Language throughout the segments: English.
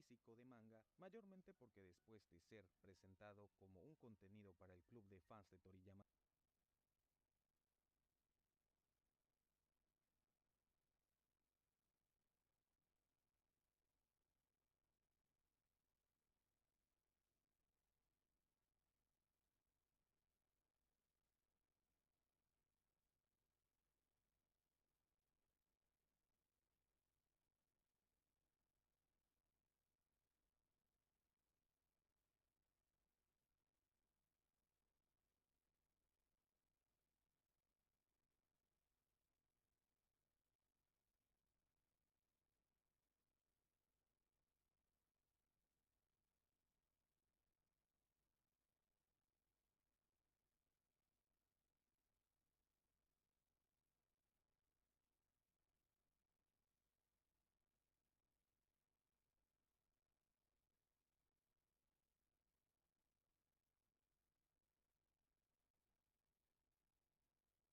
físico de manga, mayormente porque después de ser presentado como un contenido para el club de fans de Toriyama,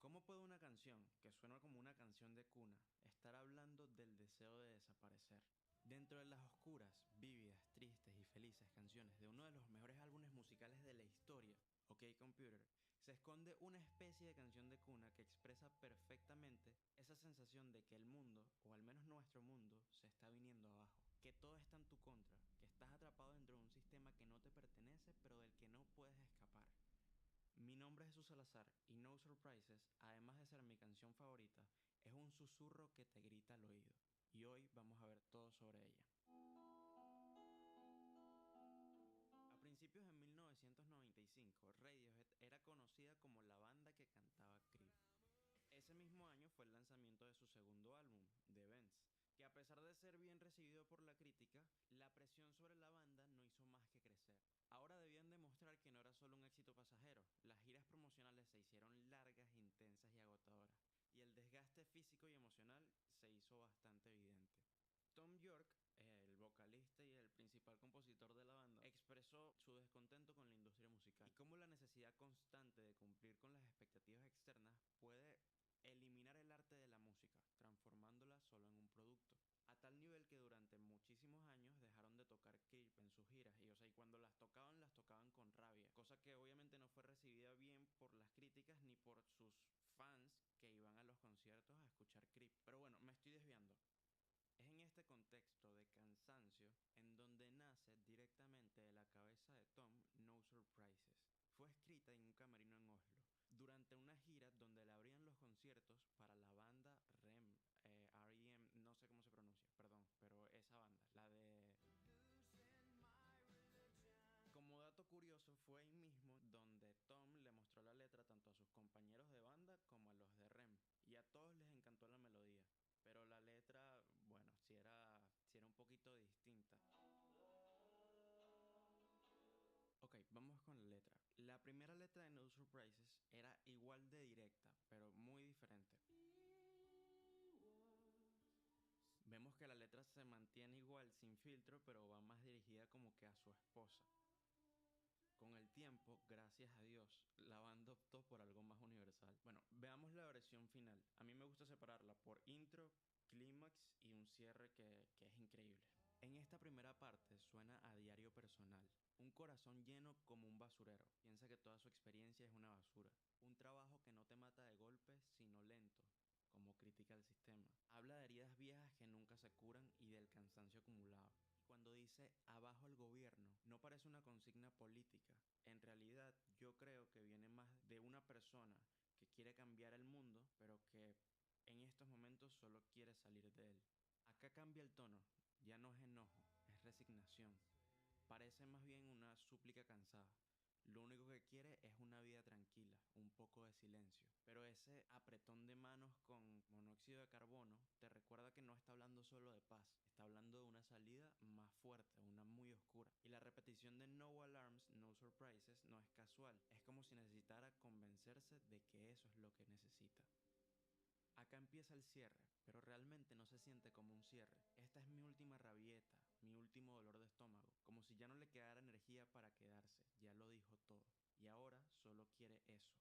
¿Cómo puede una canción, que suena como una canción de cuna, estar hablando del deseo de desaparecer? Dentro de las oscuras, vívidas, tristes y felices canciones de uno de los mejores álbumes musicales de la historia, OK Computer, se esconde una especie de canción de cuna que expresa perfectamente esa sensación de que el mundo, o al menos nuestro mundo, se está viniendo abajo. Que todo está en tu contra, que estás atrapado dentro de un sistema que no te pertenece pero del que no puedes escapar. Mi nombre es Jesús Salazar y No Surprises, además de ser mi canción favorita, es un susurro que te grita al oído. Y hoy vamos a ver todo sobre ella. A principios de 1995, Radiohead era conocida como la banda que cantaba Creep. Ese mismo año fue el lanzamiento de su segundo álbum, The Vents, que a pesar de ser bien recibido por la crítica, la presión sobre la banda no hizo más que crecer. Ahora debían demostrar que no era solo un éxito pasajero, las giras promocionales se hicieron largas, intensas y agotadoras, y el desgaste físico y emocional se hizo bastante evidente. Tom York, el vocalista y el principal compositor de la banda, expresó su descontento con la industria musical y cómo la necesidad constante de cumplir con las expectativas externas puede eliminar el arte de la música, transformándola solo en un producto. A tal nivel que durante muchísimos años dejaron de tocar Creep en sus giras y cuando las tocaban con rabia, cosa que obviamente no fue recibida bien por las críticas ni por sus fans que iban a los conciertos a escuchar Creep. Pero bueno, me estoy desviando. Es en este contexto de cansancio en donde nace directamente de la cabeza de Tom No Surprises. Fue escrita en un camerino en Oslo, durante una gira donde le abrían los conciertos para la banda REM, no sé cómo se pronuncia, perdón, pero esa banda, la de... Como dato curioso, fue ahí mismo donde Tom le mostró la letra tanto a sus compañeros de banda como a los de REM, y a todos les encantó la melodía. Pero la letra, bueno, sí era un poquito distinta. Ok, vamos con la letra. La primera letra de No Surprises era igual de directa, pero muy diferente. Vemos que la letra se mantiene igual, sin filtro, pero va más dirigida como que a su esposa. Con el tiempo, gracias a Dios, la banda optó por algo más universal. Bueno, veamos la versión final. A mí me gusta separarla por intro, clímax y un cierre que es increíble. En esta primera parte suena a diario personal. Un corazón lleno como un basurero. Piensa que toda su experiencia es una basura. Un trabajo que no te mata de golpe, sino lento, como critica el sistema. Habla de heridas viejas que nunca se curan y del cansancio acumulado. Cuando dice abajo el gobierno, no parece una consigna política. En realidad, yo creo que viene más de una persona que quiere cambiar el mundo, pero que en estos momentos solo quiere salir de él. Acá cambia el tono, ya no es enojo, es resignación. Parece más bien una súplica cansada. Lo único que quiere es una vida tranquila, un poco de silencio. Pero ese apretón de manos con monóxido de carbono te recuerda que no está hablando solo de paz, está hablando de una salida más fuerte, una muy oscura. Y la repetición de No Alarms, No Surprises no es casual, es como si necesitara convencerse de que eso es lo que necesita. Acá empieza el cierre, pero realmente no se siente como un cierre. Esta es mi última rabieta, mi último dolor de estómago, como si ya no le quedara energía para quedarse, ya lo dijo todo. Y ahora solo quiere eso,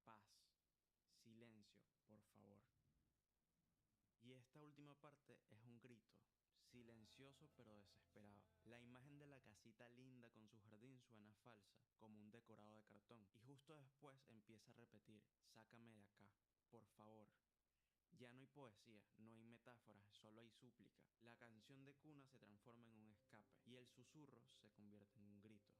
paz, silencio, por favor. Y esta última parte es un grito, silencioso pero desesperado. La imagen de la casita linda con su jardín suena falsa, como un decorado de cartón. Y justo después empieza a repetir, sácame de acá, por favor. Ya no hay poesía, no hay metáforas, solo hay súplica. La canción de cuna se transforma en un escape y el susurro se convierte en un grito.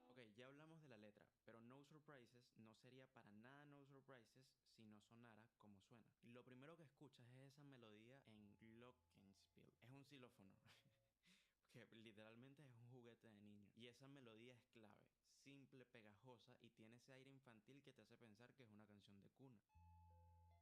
Ok, ya hablamos de la letra, pero No Surprises no sería para nada No Surprises si no sonara como suena. Lo primero que escuchas es esa melodía en glockenspiel. Es un xilófono, que literalmente es un juguete de niño. Y esa melodía es clave, simple, pegajosa y tiene ese aire infantil que te hace pensar que es una canción de cuna,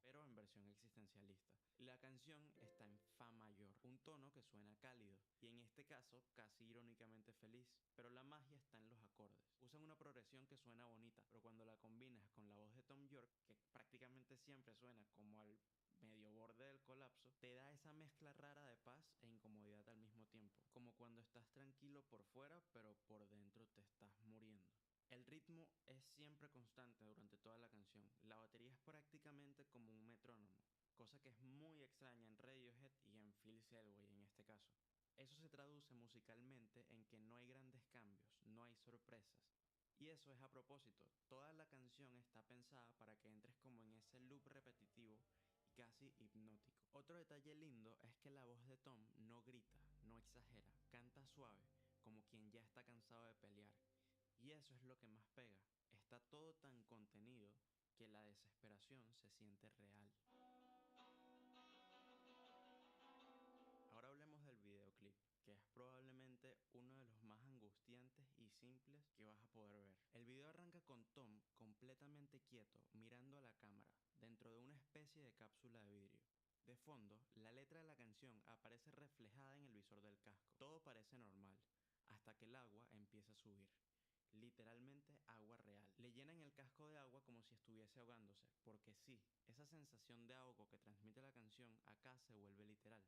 pero en versión existencialista. La canción está en fa mayor, un tono que suena cálido, y en este caso casi irónicamente feliz, pero la magia está en los acordes. Usan una progresión que suena bonita, pero cuando la combinas con la voz de Tom York, que prácticamente siempre suena como al medio borde del colapso, te da esa mezcla rara de paz e incomodidad al mismo tiempo, como cuando estás tranquilo por fuera, pero por dentro te estás muriendo. El ritmo es siempre constante durante toda la canción. La batería es prácticamente como un metrónomo, cosa que es muy extraña en Radiohead y en Phil Selway en este caso. Eso se traduce musicalmente en que no hay grandes cambios, no hay sorpresas. Y eso es a propósito, toda la canción está pensada para que entres como en ese loop repetitivo y casi hipnótico. Otro detalle lindo es que la voz de Tom no grita, no exagera, canta suave, como quien ya está cansado de pelear. Y eso es lo que más pega. Está todo tan contenido que la desesperación se siente real. Ahora hablemos del videoclip, que es probablemente uno de los más angustiantes y simples que vas a poder ver. El video arranca con Tom completamente quieto, mirando a la cámara, dentro de una especie de cápsula de vidrio. De fondo, la letra de la canción aparece reflejada en el visor del casco. Todo parece normal, hasta que el agua empieza a subir. Literalmente agua real. Le llenan el casco de agua como si estuviese ahogándose, porque sí, esa sensación de ahogo que transmite la canción acá se vuelve literal.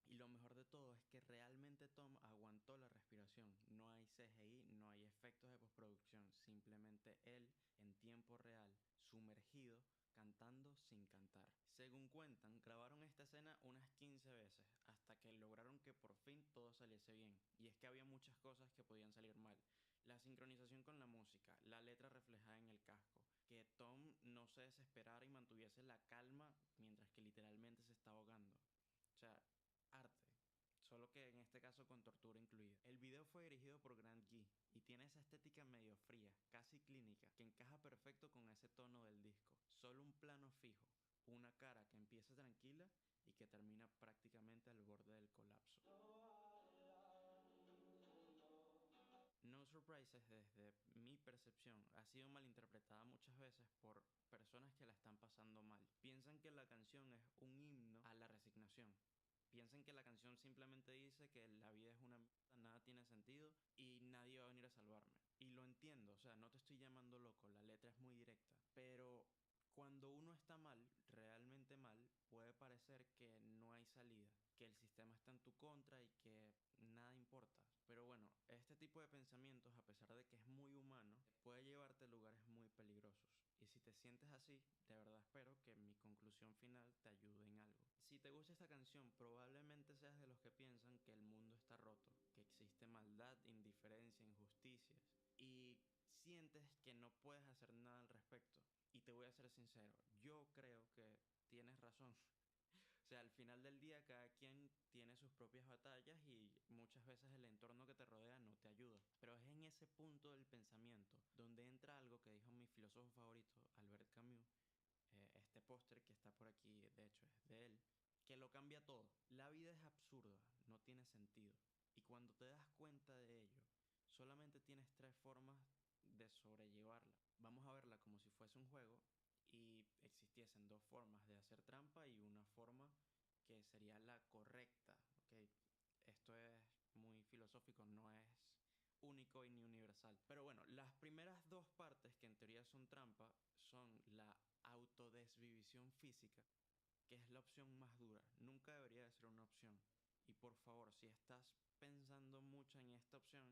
Y lo mejor de todo es que realmente Tom aguantó la respiración. No hay CGI, no hay efectos de postproducción. Simplemente él, en tiempo real, sumergido, cantando sin cantar. Según cuentan, grabaron esta escena unas 15 veces, hasta que lograron que por fin todo saliese bien. Y es que había muchas cosas que podían salir mal. La sincronización con la música, la letra reflejada en el casco, que Tom no se desesperara y mantuviese la calma mientras que literalmente se estaba ahogando. O sea, arte, solo que en este caso con tortura incluida. El video fue dirigido por Grant Gee y tiene esa estética medio fría, casi clínica, que encaja perfecto con ese tono del disco. Solo un plano fijo, una cara que empieza tranquila y que termina prácticamente al borde del colapso. No Surprises, desde mi percepción, ha sido malinterpretada muchas veces por personas que la están pasando mal. Piensan que la canción es un himno a la resignación. Piensan que la canción simplemente dice que la vida es una mierda, nada tiene sentido y nadie va a venir a salvarme. Y lo entiendo, o sea, no te estoy llamando loco, la letra es muy directa. Pero cuando uno está mal, realmente mal, puede parecer que no hay salida, que el sistema está en tu contra y que nada importa. Pero bueno, este tipo de pensamientos, a pesar de que es muy humano, puede llevarte a lugares muy peligrosos. Y si te sientes así, de verdad espero que mi conclusión final te ayude en algo. Si te gusta esta canción, probablemente seas de los que piensan que el mundo está roto, que existe maldad, indiferencia, injusticias, y sientes que no puedes hacer nada al respecto. Y te voy a ser sincero, yo creo que tienes razón. O sea, al final del día cada quien tiene sus propias batallas y muchas veces el entorno que te rodea no te ayuda. Pero es en ese punto del pensamiento donde entra algo que dijo mi filósofo favorito, Albert Camus, este póster que está por aquí, de hecho es de él, que lo cambia todo. La vida es absurda, no tiene sentido. Y cuando te das cuenta de ello, solamente tienes tres formas de sobrellevarla. Vamos a verla como si fuese un juego y existiesen dos formas de hacer trampa y una forma que sería la correcta. ¿Ok? Esto es muy filosófico, no es único y ni universal. Pero bueno, las primeras dos partes que en teoría son trampa son la autodesvivisión física, que es la opción más dura. Nunca debería de ser una opción. Y por favor, si estás pensando mucho en esta opción,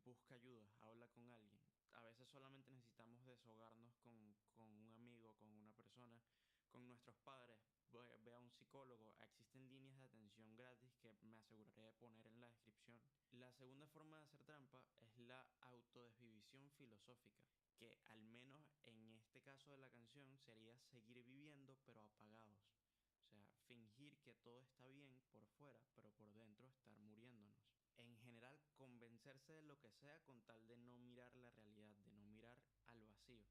busca ayuda, habla con alguien. A veces solamente necesitamos desahogarnos con un amigo, con una persona, con nuestros padres. Ve a un psicólogo. Existen líneas de atención gratis que aseguraré de poner en la descripción. La segunda forma de hacer trampa es la autodesvivisión filosófica, que al menos en este caso de la canción sería seguir viviendo pero apagados. O sea, fingir que todo está bien por fuera, pero por dentro estar muriéndonos. En general, convencerse de lo que sea con tal de no mirar la realidad, de no mirar al vacío.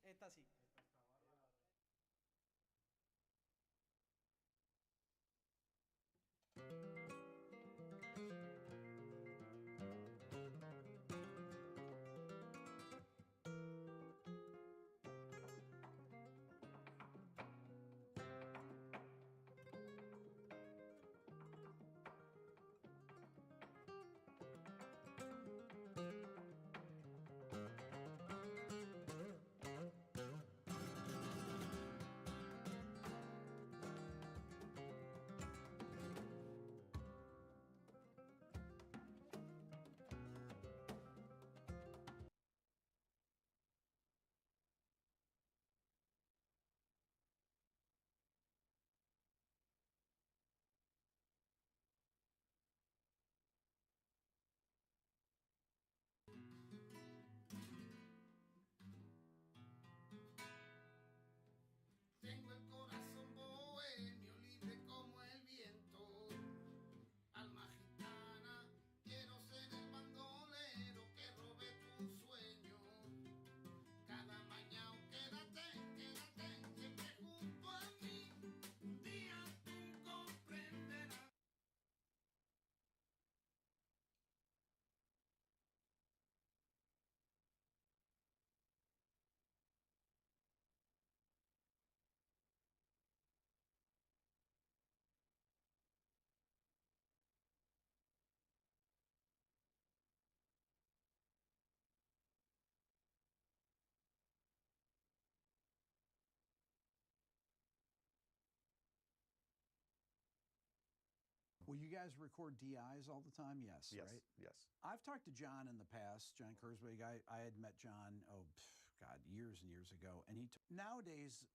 Esta sí. Tengo el corazón bohemio, libre como el viento. Alma gitana, quiero ser el bandolero que robe tu sueño. Cada mañana quédate, quédate, siempre junto a mí. Un día tú comprenderás. Will you guys record DIs all the time? Yes, Yes, right? yes. I've talked to John in the past, John Kurzweig. I had met John, God, years and years ago. And nowadays,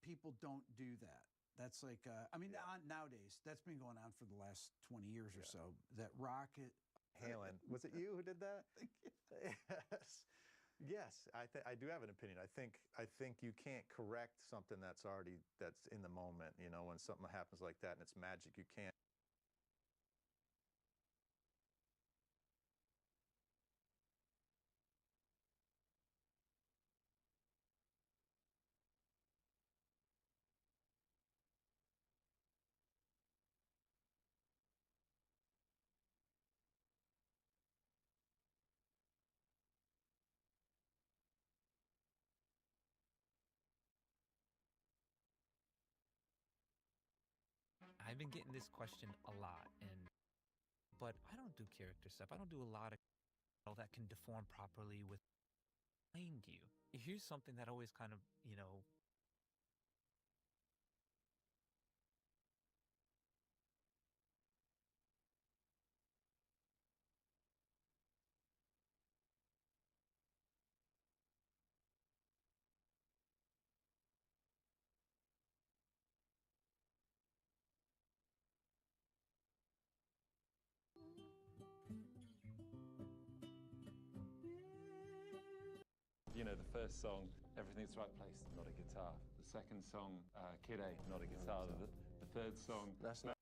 people don't do that. That's like, nowadays, that's been going on for the last 20 years or so. That rocket. Halen. Was it you who did that? Yes. Yes, I do have an opinion. I think you can't correct something that's in the moment. You know, when something happens like that and it's magic, you can't. I've been getting this question a lot, but I don't do character stuff. I don't do a lot of that can deform properly with playing you. Here's something that always kind of, You know, the first song, Everything's the Right Place, not a guitar. The second song, Kid A, not a guitar. The third song, That's not.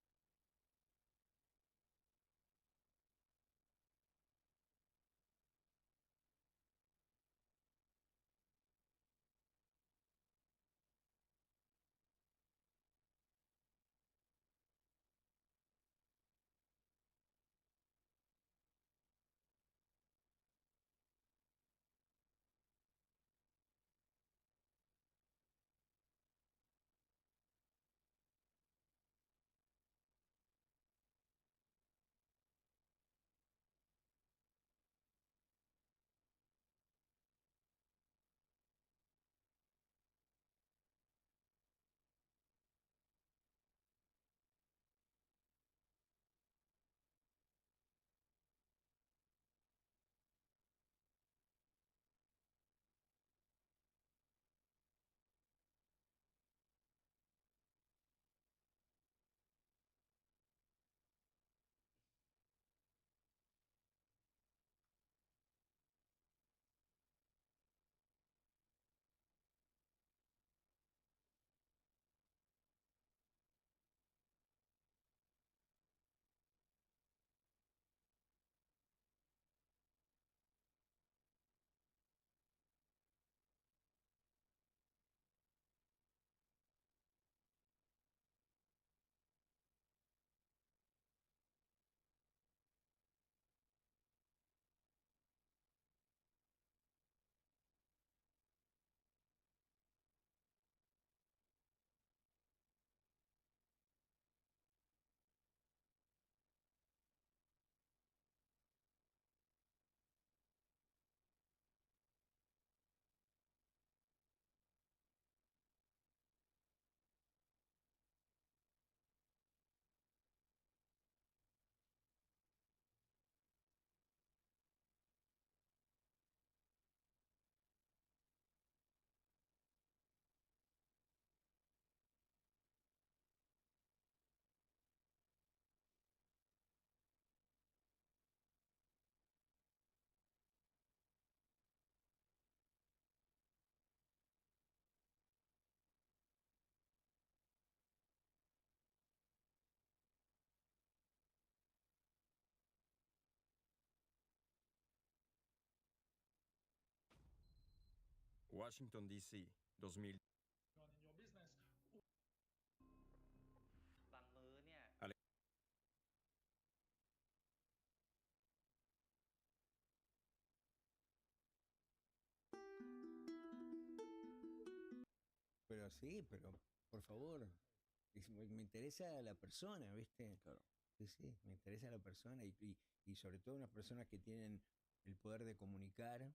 Washington, D.C., 2000. Pero sí, pero por favor, me interesa la persona, ¿viste? Claro. Sí, sí, me interesa la persona y sobre todo unas personas que tienen el poder de comunicar.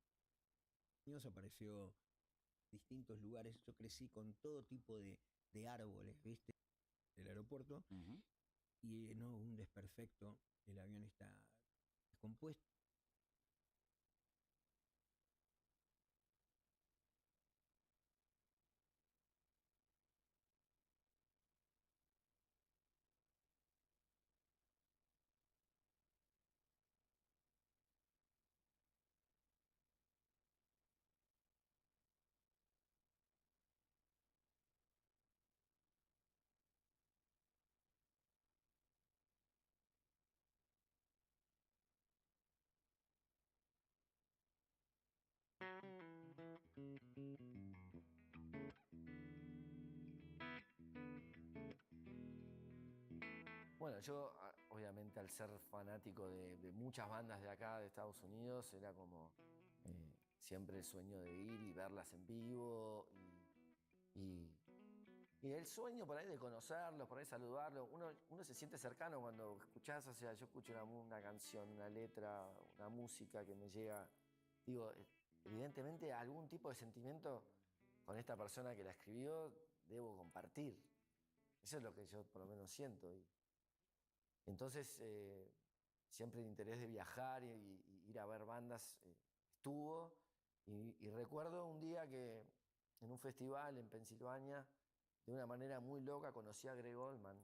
Dios apareció en distintos lugares. Yo crecí con todo tipo de árboles, ¿viste? Del aeropuerto. Y no, un desperfecto. El avión está descompuesto. Bueno, yo obviamente al ser fanático de muchas bandas de acá, de Estados Unidos, era como siempre el sueño de ir y verlas en vivo y, y el sueño por ahí de conocerlos, por ahí saludarlos. Uno se siente cercano cuando escuchás, o sea, yo escucho una canción, una letra, una música que me llega, digo, evidentemente algún tipo de sentimiento con esta persona que la escribió debo compartir. Eso es lo que yo por lo menos siento. Entonces, siempre el interés de viajar y ir a ver bandas estuvo. Y recuerdo un día que en un festival en Pensilvania, de una manera muy loca, conocí a Greg Oldman,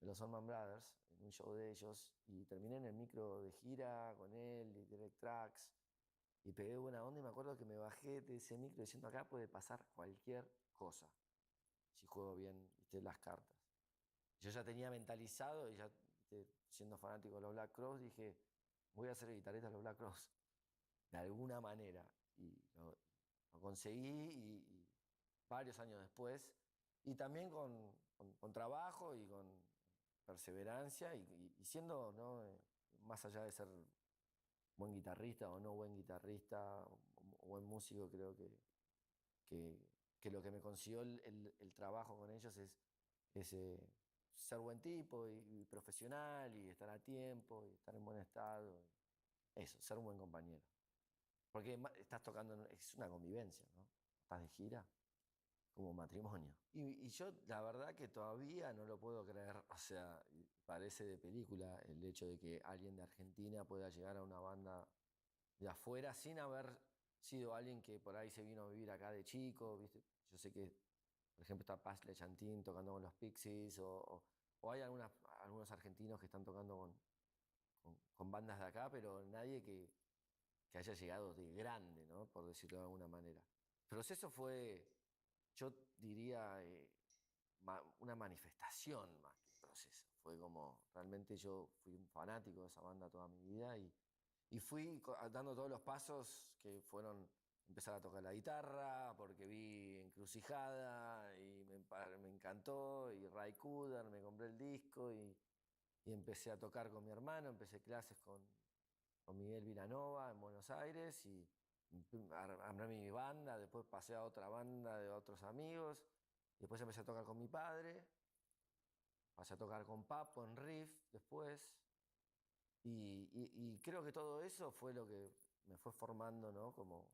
de los Allman Brothers, en un show de ellos. Y terminé en el micro de gira con él y Direct Tracks. Y pegué buena onda y me acuerdo que me bajé de ese micro diciendo acá puede pasar cualquier cosa si juego bien, ¿viste? Las cartas. Yo ya tenía mentalizado y ya, ¿viste? Siendo fanático de los Black Crowes, dije, voy a ser guitarrista de los Black Crowes de alguna manera. Y lo conseguí y varios años después, y también con trabajo y con perseverancia y siendo, ¿no? Más allá de ser buen guitarrista o no buen guitarrista o buen músico, creo que lo que me consiguió el trabajo con ellos es ser buen tipo y profesional y estar a tiempo y estar en buen estado. Eso, ser un buen compañero. Porque estás tocando, es una convivencia, ¿no? Estás de gira como matrimonio. Y yo la verdad que todavía no lo puedo creer, o sea, parece de película el hecho de que alguien de Argentina pueda llegar a una banda de afuera sin haber sido alguien que por ahí se vino a vivir acá de chico, ¿viste? Yo sé que, por ejemplo, está Paz Lechantín tocando con los Pixies o hay algunos argentinos que están tocando con bandas de acá, pero nadie que haya llegado de grande, ¿no? Por decirlo de alguna manera. El proceso fue, yo diría, una manifestación más que un proceso. Fue como, realmente yo fui un fanático de esa banda toda mi vida y fui dando todos los pasos que fueron empezar a tocar la guitarra, porque vi Encrucijada y me encantó, y Ray Cooder, me compré el disco y empecé a tocar con mi hermano, empecé clases con Miguel Vilanova en Buenos Aires y armé mi banda, después pasé a otra banda de otros amigos, después empecé a tocar con mi padre, pasé a tocar con Papo en riff después, y creo que todo eso fue lo que me fue formando, ¿no? Como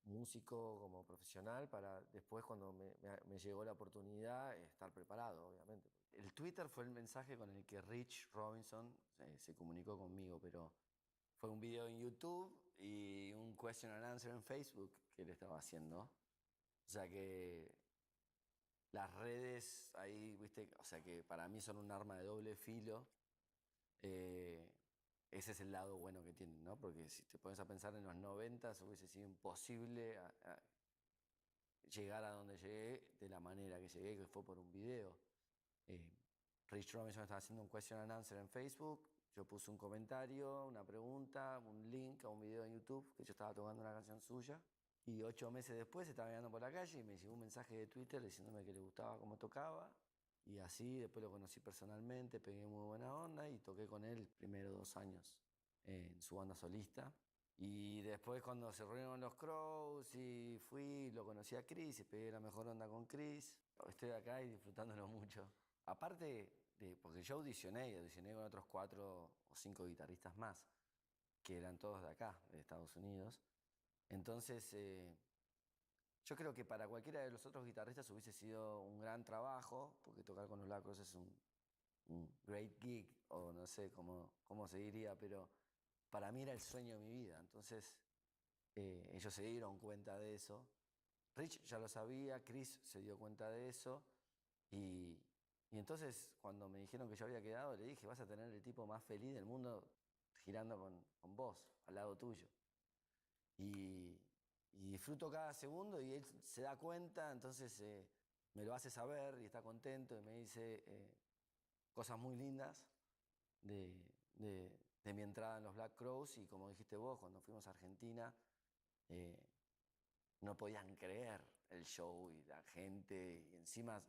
músico, como profesional, para después cuando me llegó la oportunidad estar preparado, obviamente. El Twitter fue el mensaje con el que Rich Robinson se comunicó conmigo, pero fue un video en YouTube y un question and answer en Facebook que él estaba haciendo. O sea que las redes ahí, viste, o sea que para mí son un arma de doble filo. Ese es el lado bueno que tienen, ¿no? Porque si te pones a pensar en los 90 hubiese sido imposible llegar a donde llegué de la manera que llegué, que fue por un video. Rich Robinson estaba haciendo un question and answer en Facebook, yo puse un comentario, una pregunta, un link a un video en YouTube, que yo estaba tocando una canción suya, Y 8 meses después estaba andando por la calle y me llegó un mensaje de Twitter diciéndome que le gustaba cómo tocaba. Y así después lo conocí personalmente, pegué muy buena onda y toqué con él primero 2 años en su banda solista. Y después cuando se reunieron los Crows y fui, lo conocí a Chris y pegué la mejor onda con Chris. Estoy acá y disfrutándolo mucho. Aparte, porque yo audicioné con otros 4 o 5 guitarristas más, que eran todos de acá, de Estados Unidos. Entonces, yo creo que para cualquiera de los otros guitarristas hubiese sido un gran trabajo, porque tocar con los Lacros es un great gig, o no sé cómo se diría, pero para mí era el sueño de mi vida. Entonces, ellos se dieron cuenta de eso. Rich ya lo sabía, Chris se dio cuenta de eso. Y entonces, cuando me dijeron que yo había quedado, le dije, vas a tener el tipo más feliz del mundo girando con vos, al lado tuyo. Y disfruto cada segundo y él se da cuenta, entonces me lo hace saber y está contento y me dice cosas muy lindas de mi entrada en los Black Crowes. Y como dijiste vos, cuando fuimos a Argentina, no podían creer el show y la gente. Y encima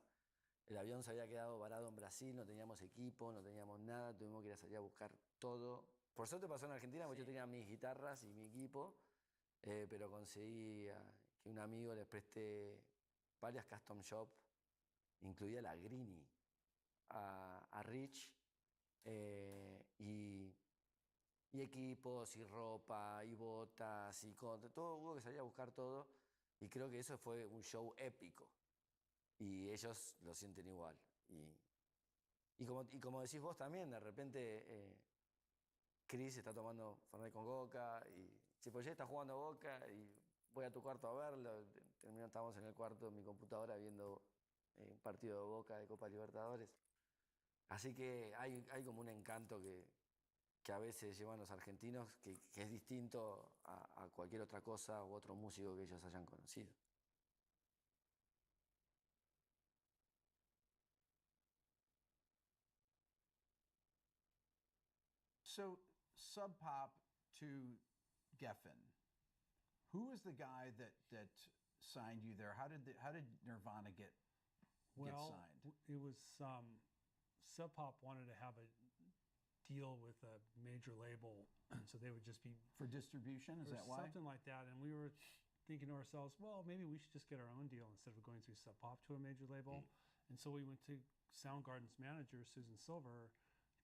el avión se había quedado varado en Brasil, no teníamos equipo, no teníamos nada, tuvimos que ir a salir a buscar todo. Por suerte pasó en Argentina porque yo tenía mis guitarras y mi equipo, pero conseguí que un amigo les preste varias custom shop, incluida la Greenie, a Rich, y equipos, y ropa, y botas, y todo, hubo que salir a buscar todo, y creo que eso fue un show épico, y ellos lo sienten igual. Y como decís vos también, de repente Chris está tomando Fernet con Boca, y Chipollé está jugando a Boca, y voy a tu cuarto a verlo. Estábamos en el cuarto de mi computadora viendo un partido de Boca de Copa Libertadores. Así que hay como un encanto que a veces llevan los argentinos, que es distinto a cualquier otra cosa u otro músico que ellos hayan conocido. So, Sub Pop to Geffen. Who was the guy that signed you there? How did Nirvana get signed? It was Sub Pop wanted to have a deal with a major label, so they would just be for distribution. Is that why? Something like that. And we were thinking to ourselves, well, maybe we should just get our own deal instead of going through Sub Pop to a major label. And so we went to Soundgarden's manager, Susan Silver.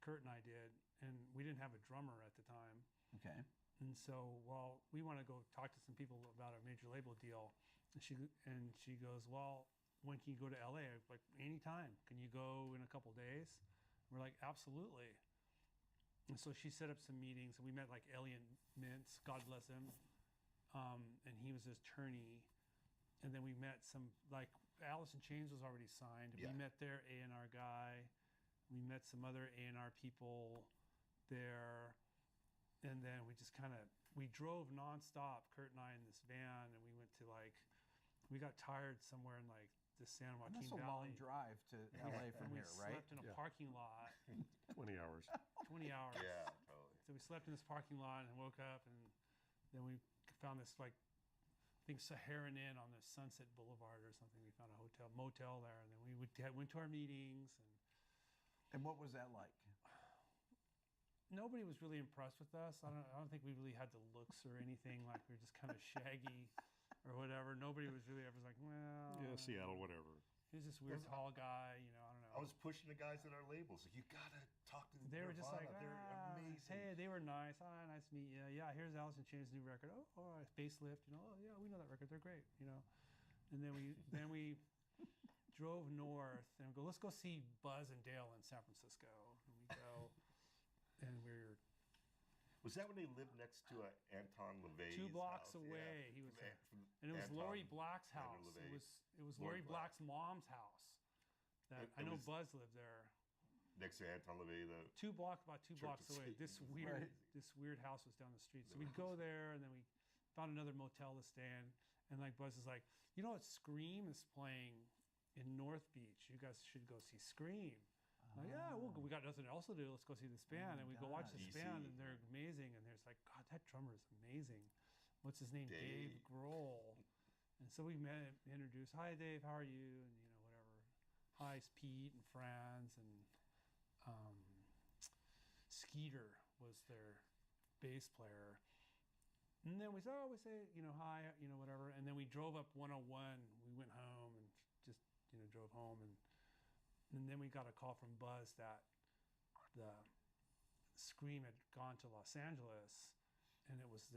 Kurt and I did, and we didn't have a drummer at the time. Okay. And so, well, we want to go talk to some people about a major label deal. And she goes, well, when can you go to LA? I was like, anytime. Can you go in a couple days? We're like, absolutely. And so she set up some meetings, and we met like Elliot Mintz, God bless him, and he was his attorney. And then we met some, like Alice in Chains was already signed. Yeah. We met their A&R guy. We met some other A&R people there. And then we just we drove nonstop, Kurt and I, in this van, and we went to we got tired somewhere in the San Joaquin Valley. That's a long drive to LA from here, right? We slept in a parking lot. 20 hours. 20 hours. Yeah, totally. So we slept in this parking lot and woke up, and then we found this I think Saharan Inn on the Sunset Boulevard or something. We found a motel there, and then we went to our meetings. And what was that like? Nobody was really impressed with us. I don't think we really had the looks or anything. Like we were just kind of shaggy or whatever. Nobody was really ever like, well. Yeah, Seattle, whatever. He was this weird tall guy, I don't know. I was pushing the guys at our labels. Like, you gotta talk to them. They were just like, they're amazing. Hey, they were nice. Nice to meet you. Yeah, here's Alice in Chains' new record. Oh, Facelift. Oh yeah, we know that record. They're great. And then we drove north and go. Let's go see Buzz and Dale in San Francisco. And we go, and we're. Was that when they lived next to Anton LaVey's 2 blocks house? away? Yeah. He was there. And it was Lori Black's house. It was Lori Black's mom's house. I know Buzz lived there. Next to Anton LaVey, about 2 blocks away. This weird house was down the street. So we'd go there, and then we found another motel to stay in. And Buzz is like, Scream is playing in North Beach. You guys should go see Scream. Like, yeah, we got nothing else to do. Let's go see this band. And we go watch this band, and they're amazing. And there's God, that drummer is amazing. What's his name? Dave Grohl. And so we met, introduced, hi Dave, how are you? And whatever. Hi, it's Pete and Franz, and Skeeter was their bass player. And then we said, hi, whatever. And then we drove up 101. We went home and just, drove home. And then we got a call from Buzz that the Scream had gone to Los Angeles, and it was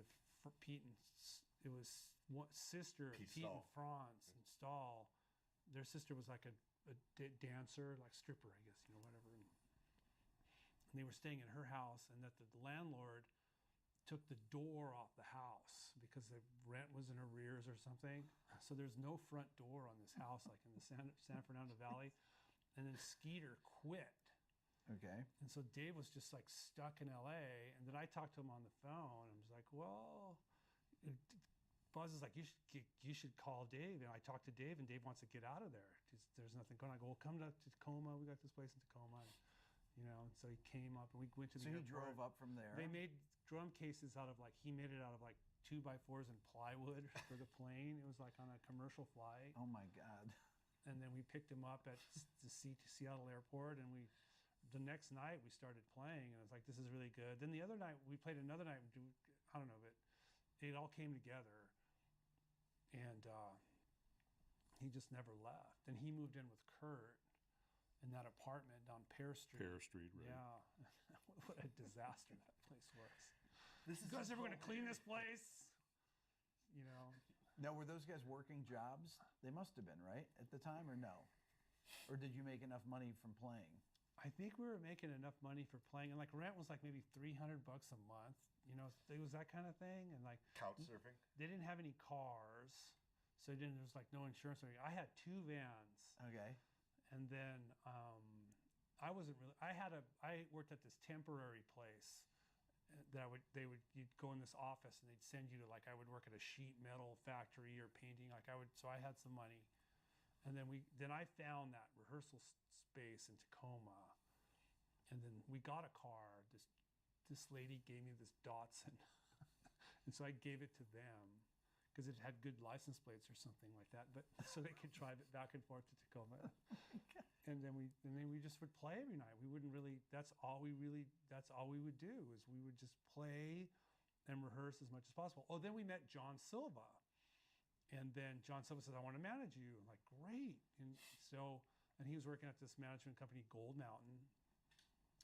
Pete and it was sister Pete and Franz and Stahl. Their sister was like a dancer, like stripper, I guess, whatever. And they were staying in her house, and that the landlord took the door off the house because the rent was in arrears or something. So there's no front door on this house, like in the San Fernando Valley. And then Skeeter quit. Okay. And so Dave was just like stuck in LA. And then I talked to him on the phone. I was like, well, Buzz is like, you should call Dave. And I talked to Dave, and Dave wants to get out of there. There's nothing going on. I go, well, come to Tacoma. We got this place in Tacoma. And so he came up, and we went to the airport. So he drove up from there. They made drum cases he made it out of like 2x4s and plywood for the plane. It was like on a commercial flight. Oh my God. And then we picked him up at the Seattle airport, and the next night we started playing, and I was like, this is really good. Then the other night we played another night. I don't know, but it all came together, and he just never left. And he moved in with Kurt in that apartment on Pear Street. Pear Street, right? Yeah. What a disaster that place was. You guys ever going to clean this place? Now, were those guys working jobs? They must have been, right, at the time, or no? Or did you make enough money from playing? I think we were making enough money for playing, and like rent was like maybe $300 a month. It was that kind of thing, and like couch surfing. They didn't have any cars, so there was like no insurance. I had 2 vans. Okay. And then I wasn't really. I worked at this temporary place that you'd go in this office, and they'd send you to I would work at a sheet metal factory or painting. So I had some money, and then I found that rehearsal space in Tacoma, and then we got a car. This lady gave me this Datsun, and so I gave it to them because it had good license plates or something like that, but so they could drive it back and forth to Tacoma. And then we just would play every night. We wouldn't really. That's all we would do is we would just play and rehearse as much as possible. Oh, then we met John Silva, and then John Silva said, "I want to manage you." I'm like, "Great!" And he was working at this management company, Gold Mountain.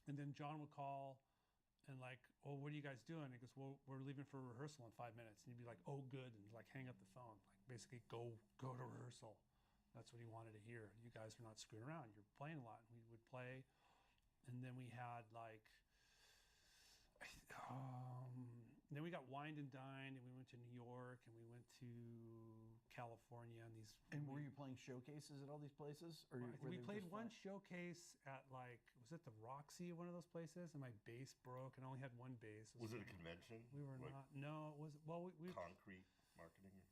And then John would call and like, "Oh, what are you guys doing?" He goes, "Well, we're leaving for rehearsal in 5 minutes." And he'd be like, "Oh, good," and like hang up the phone, like basically go to rehearsal. That's what he wanted to hear. You guys are not screwing around. You're playing a lot. And we would play. And then we had then we got wined and dined, and we went to New York, and we went to California. And were you playing showcases at all these places? Or we played one showcase at was it the Roxy, one of those places? And my bass broke, and I only had one bass. Was it a convention? We were not. No, it was. Well, we concrete marketing.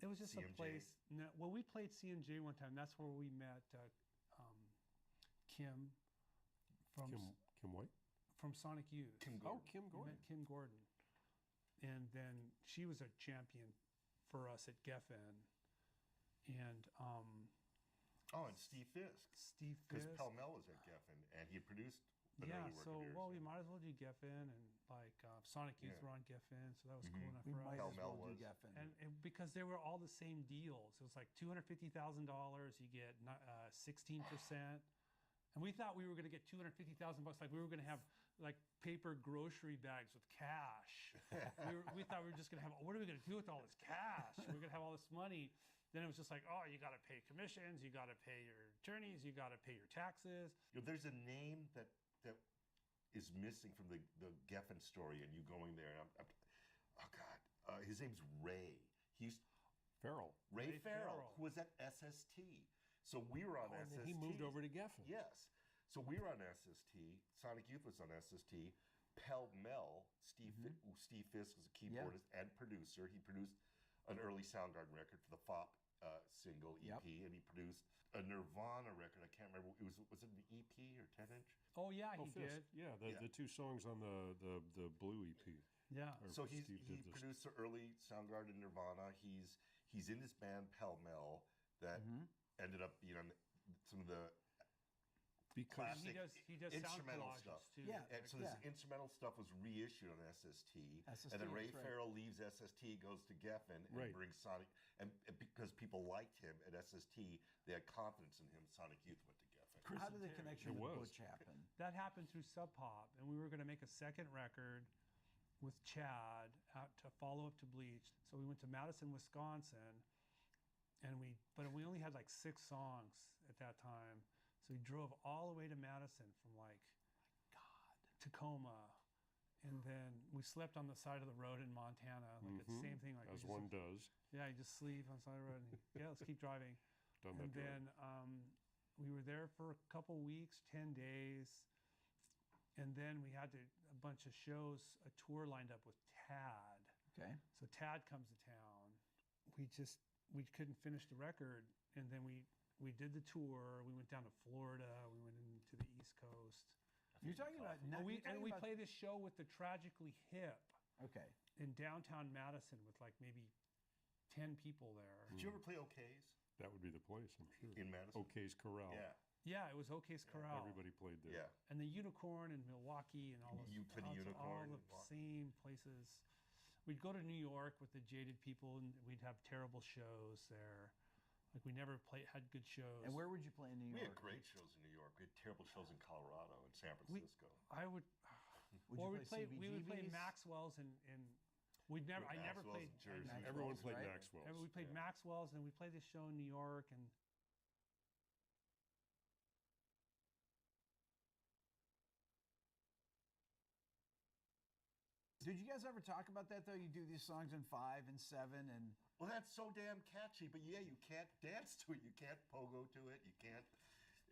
It was just CMJ? a place. No, well, we played CMJ one time. That's where we met Kim from Kim White? From Sonic Youth. Kim Gordon. Oh, Kim Gordon. We met Kim Gordon. And then she was a champion for us at Geffen. And and Steve Fisk. Because Pell Mell was at Geffen, and he produced an early work of yours. We might as well do Geffen, and Sonic Youth were on Geffen, so that was cool enough for us. Might as well do Geffen. And because they were all the same deals. It was like $250,000, you get 16%. And we thought we were going to get $250,000, like we were going to have like paper grocery bags with cash. we thought we were just going to have. What are we going to do with all this cash? We're going to have all this money. Then it was just like, oh, you got to pay commissions, you got to pay your attorneys, you got to pay your taxes. There's a name that is missing from the Geffen story, and you going there. And oh God, his name's Ray. Farrell. Ray Farrell, who was at SST. So we were on SST. And then he moved over to Geffen. Yes. So we were on SST. Sonic Youth was on SST. Pell Mell, Steve Fisk was a keyboardist and producer. He produced an early Soundgarden record for the FOP single EP, and he produced a Nirvana record. I can't remember. Was it an EP or 10-inch? Oh yeah, he did. Yeah, the 2 songs on the Blue EP. Yeah. So he produced the early Soundgarden Nirvana. he's in this band Pell Mell that ended up being on some of the Because classic he does sound instrumental collages stuff. too. Yeah. And so this instrumental stuff was reissued on SST, and then Ray that's right. Farrell leaves SST, goes to Geffen, and Right. brings Sonic. And because people liked him at SST, they had confidence in him. Sonic Youth went to Geffen. How did the connection It with was. Butch happen? That happened through Sub Pop, and we were going to make a second record with Chad out to follow up to Bleach. So we went to Madison, Wisconsin, and we only had like 6 songs at that time. So we drove all the way to Madison from like Tacoma, and then we slept on the side of the road in Montana. Like it's the same thing. Like as we one just, does. yeah, you just sleep on the side of the road. And, yeah, let's keep driving. Done And that then we were there for a couple weeks, 10 days, and then we had a bunch of shows, a tour lined up with Tad. Okay. So Tad comes to town. We couldn't finish the record, and then we did the tour. We went down to Florida. We went into the East Coast. You're talking about We played this show with the Tragically Hip Okay. in downtown Madison with like maybe 10 people there. Did you ever play OK's That would be the place, I'm sure. in Madison? OK's Corral. Yeah. Yeah, it was OK's Corral. Everybody played there. Yeah. And the Unicorn in Milwaukee and all those. You played the all Unicorn the in Milwaukee. same places. We'd go to New York with the Jaded people, and we'd have terrible shows there. Like we never had good shows. And where would you play in New We York? had great shows in New York. We had terrible shows in Colorado and San Francisco. I would. Would you play we would play CBGBs? Maxwell's and we'd never. I never Maxwell's played. in Jersey. Maxwell's, Everyone played right? Maxwell's. We played Maxwell's, and we played this show in New York, and Did you guys ever talk about that though? You do these songs in 5 and 7 and Well, that's so damn catchy, but yeah, you can't dance to it. You can't pogo to it. You can't.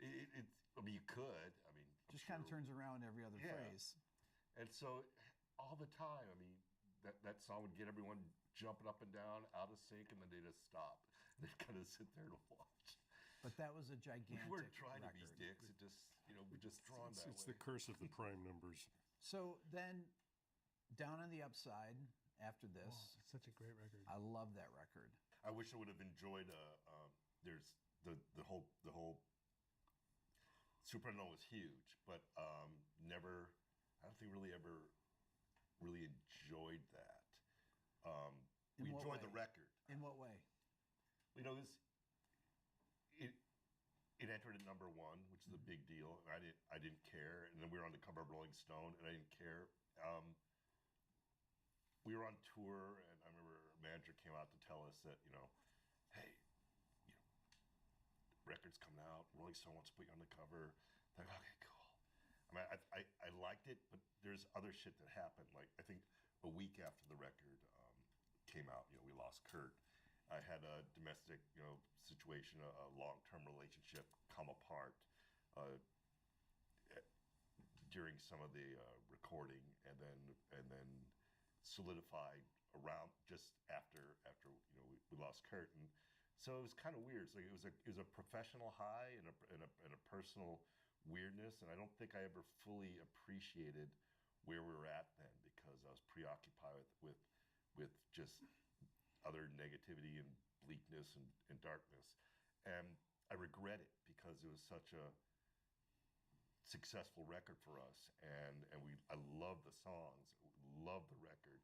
I mean, you could. I mean, I'm just kind of sure. turns around every other Yeah. phrase. And so, all the time, I mean, that song would get everyone jumping up and down, out of sync, and then they just stop. They kind of sit there and watch. But that was a gigantic We weren't trying record. to be dicks. It just, we're just drawn that It's way. the curse of the prime numbers. So then, Down on the Upside after this. it's such a great record. I love that record. I wish I would have enjoyed. There's the whole Supernova was huge, but never. I don't think really ever really enjoyed that. In We what enjoyed way? the record. In what way? You know, it entered at number 1, which is a big deal, and I didn't care. And then we were on the cover of Rolling Stone, and I didn't care. We were on tour, and I remember a manager came out to tell us that, hey, record's coming out. Rolling Stone wants to put you on the cover. Like, okay, cool. I mean, I liked it, but there's other shit that happened. Like, I think a week after the record came out, we lost Kurt. I had a domestic, situation, a long-term relationship come apart during some of the recording, and then solidified around just after we lost Kurt, and so it was kind of weird. So it was a professional high and a personal weirdness, and I don't think I ever fully appreciated where we were at then because I was preoccupied with just other negativity and bleakness and darkness, and I regret it because it was such a successful record for us, and I love the songs, love the record.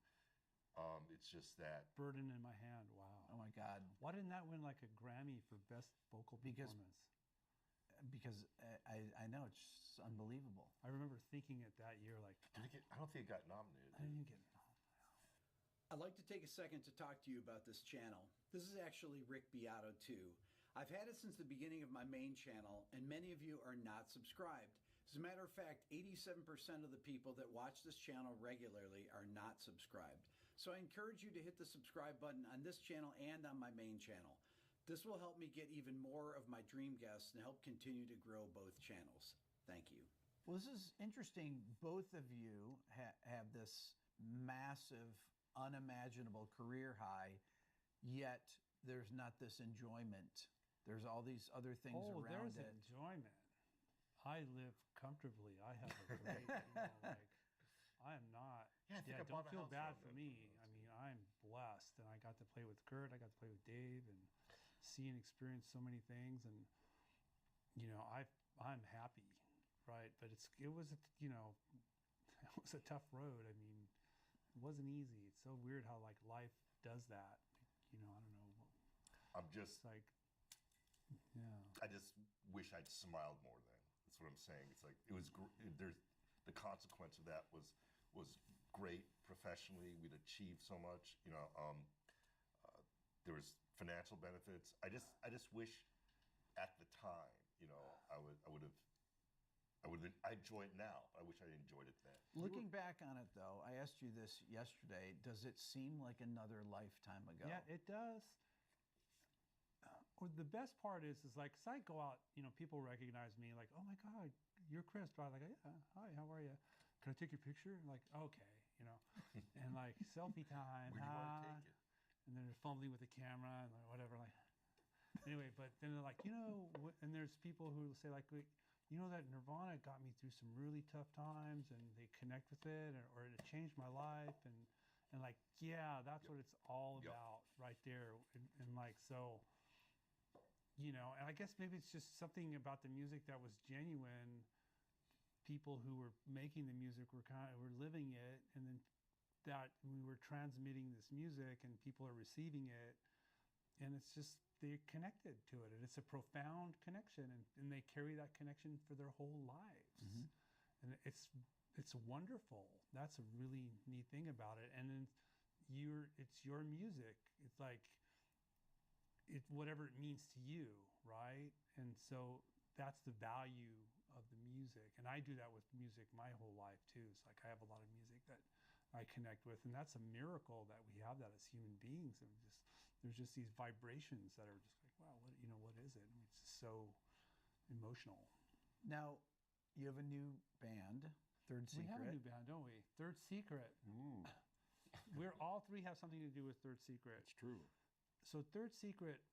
It's just that Burden in My Hand. Wow. Oh my God. Why didn't that win like a Grammy for best vocal performance? Because I know it's unbelievable. I remember thinking it that year, like I don't think it got nominated. I didn't get. I'd like to take a second to talk to you about this channel. This is actually Rick Beato too. I've had it since the beginning of my main channel, and many of you are not subscribed. As a matter of fact, 87% of the people that watch this channel regularly are not subscribed. So I encourage you to hit the subscribe button on this channel and on my main channel. This will help me get even more of my dream guests and help continue to grow both channels. Thank you. Well, this is interesting. Both of you have this massive, unimaginable career high, yet there's not this enjoyment. There's all these other things around there's it. enjoyment. I live comfortably. I have a great, I am not. Yeah, I think I don't bought a feel house bad around for that. me. I mean, I'm blessed, and I got to play with Kurt, I got to play with Dave, and see and experience so many things, and I'm happy, right? But it was it was a tough road. I mean, it wasn't easy. It's so weird how like life does that. I don't know. I'm just It's like, yeah. I just wish I'd smiled more then. That's what I'm saying. It's like it was there's the consequence of that was great professionally. We'd achieved so much. There was financial benefits. I just wish at the time, I enjoy it now. I wish I enjoyed it then. Looking back on it, though, I asked you this yesterday. Does it seem like another lifetime ago? Yeah, it does. Or the best part is like, 'cause I go out, people recognize me, like, oh my God, you're Chris, right? Like, yeah, hi, how are you? Can I take your picture? Like, okay, and like selfie time. Where do you want to take it? And then they're fumbling with the camera and like, whatever. Like, anyway, but then they're like, and there's people who say like, that Nirvana got me through some really tough times, and they connect with it, or it changed my life, and like, yeah, that's what it's all about right there, and like so. And I guess maybe it's just something about the music that was genuine. People who were making the music were living it, and then that we were transmitting this music, and people are receiving it, and it's just they're connected to it, and it's a profound connection, and they carry that connection for their whole lives, and it's wonderful. That's a really neat thing about it, and then it's your music. It's like whatever it means to you, right? And so that's the value of the music. And I do that with music my whole life too. It's like I have a lot of music that I connect with, and that's a miracle that we have that as human beings. And there's just these vibrations that are just like, wow, what is it? And it's just so emotional. Now, you have a new band, Third Secret. We have a new band, don't we? Third Secret. We're all three have something to do with Third Secret. It's true. So Third Secret,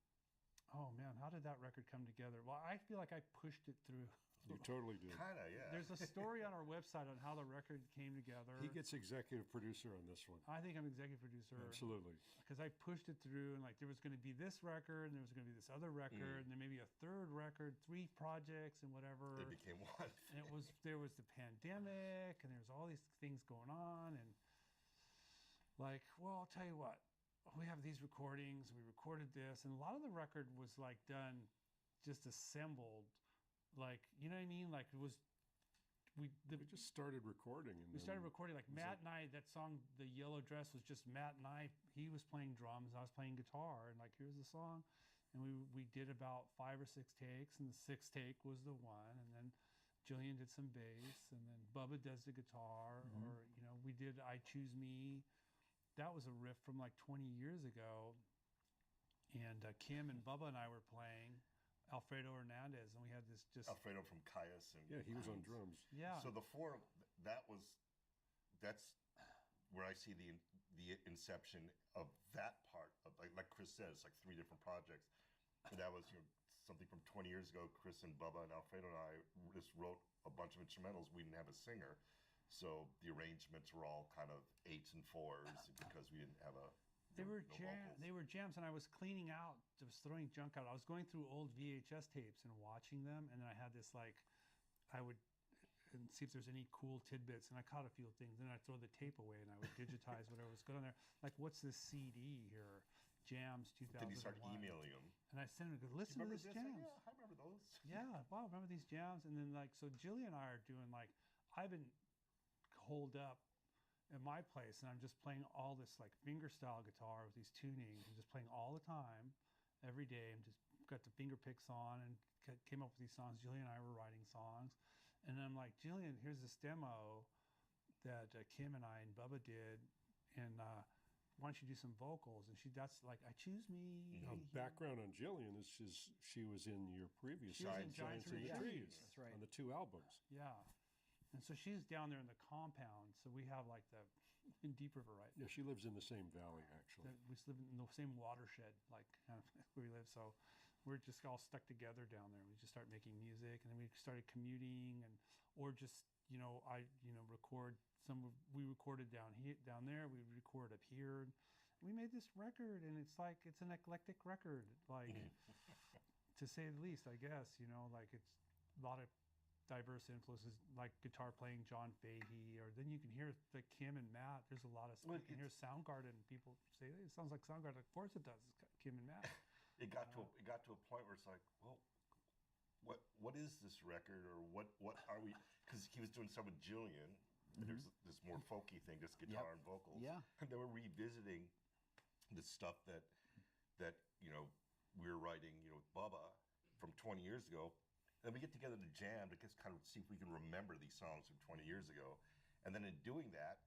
oh man, how did that record come together? Well, I feel like I pushed it through. You totally did. Kind of, yeah. There's a story on our website on how the record came together. He gets executive producer on this one. I think I'm executive producer. Absolutely. Because I pushed it through, and like there was going to be this record, and there was going to be this other record, and then maybe a third record, 3 projects, and whatever. They became one. And there was the pandemic, and there's all these things going on, and like, well, I'll tell you what. We have these recordings, we recorded this, and a lot of the record was like done, just assembled, like, you know what I mean? Like it was, we just started recording. And we started recording, like Matt and I, that song, The Yellow Dress, was just Matt and I, he was playing drums, I was playing guitar, and like, here's the song. And we did about 5 or 6 takes, and the 6th take was the one, and then Jillian did some bass, and then Bubba does the guitar, or, we did I Choose Me. That was a riff from like 20 years ago, and Kim and Bubba and I were playing Alfredo Hernandez, and we had this just Alfredo from Caius, and he was on drums. Yeah. So the four, that's where I see the inception of that part of like Chris said, it's like 3 different projects. And that was something from 20 years ago. Chris and Bubba and Alfredo and I just wrote a bunch of instrumentals. We didn't have a singer. So the arrangements were all kind of 8s and 4s because we didn't have They were jams, and I was cleaning out, I was throwing junk out. I was going through old VHS tapes and watching them, and then I had this like, I would see if there's any cool tidbits, and I caught a few things. Then I'd throw the tape away, and I would digitize whatever was good on there. Like, what's this CD here? Jams 2001. Then you start emailing them. And I sent him, listen to this jams. Yeah, I remember those. Yeah, wow, remember these jams? And then like, so Jillian and I are doing like, I've been holed up at my place, and I'm just playing all this like finger style guitar with these tunings, and just playing all the time, every day, and just got the finger picks on, and came up with these songs. Jillian and I were writing songs, and I'm like, Jillian, here's this demo that Kim and I and Bubba did, and why don't you do some vocals? And that's like, I Choose Me. Background on Jillian is she was in your previous Giants in the Trees. That's right. On the 2 albums. Yeah. And so she's down there in the compound. So we have like in Deep River, right? Yeah, she lives in the same valley, actually. We live in the same watershed, like kind of where we live. So we're just all stuck together down there. We just start making music, and then we started commuting, or just record we recorded down there. We record up here, we made this record, and it's like it's an eclectic record, like to say the least, I guess. You know, like it's a lot of diverse influences, like guitar playing John Fahey, or then you can hear the Kim and Matt. There's a lot of you can hear Soundgarden. People say hey, it sounds like Soundgarden. Of course it does. It's got Kim and Matt. It got to a point where it's like, well, what is this record, or what are we? Because he was doing some with Jillian. There's this more folky thing, just guitar and vocals. Yeah. And they were revisiting the stuff that you know we were writing, you know, with Bubba from 20 years ago. And then we get together to jam to just kind of see if we can remember these songs from 20 years ago. And then in doing that,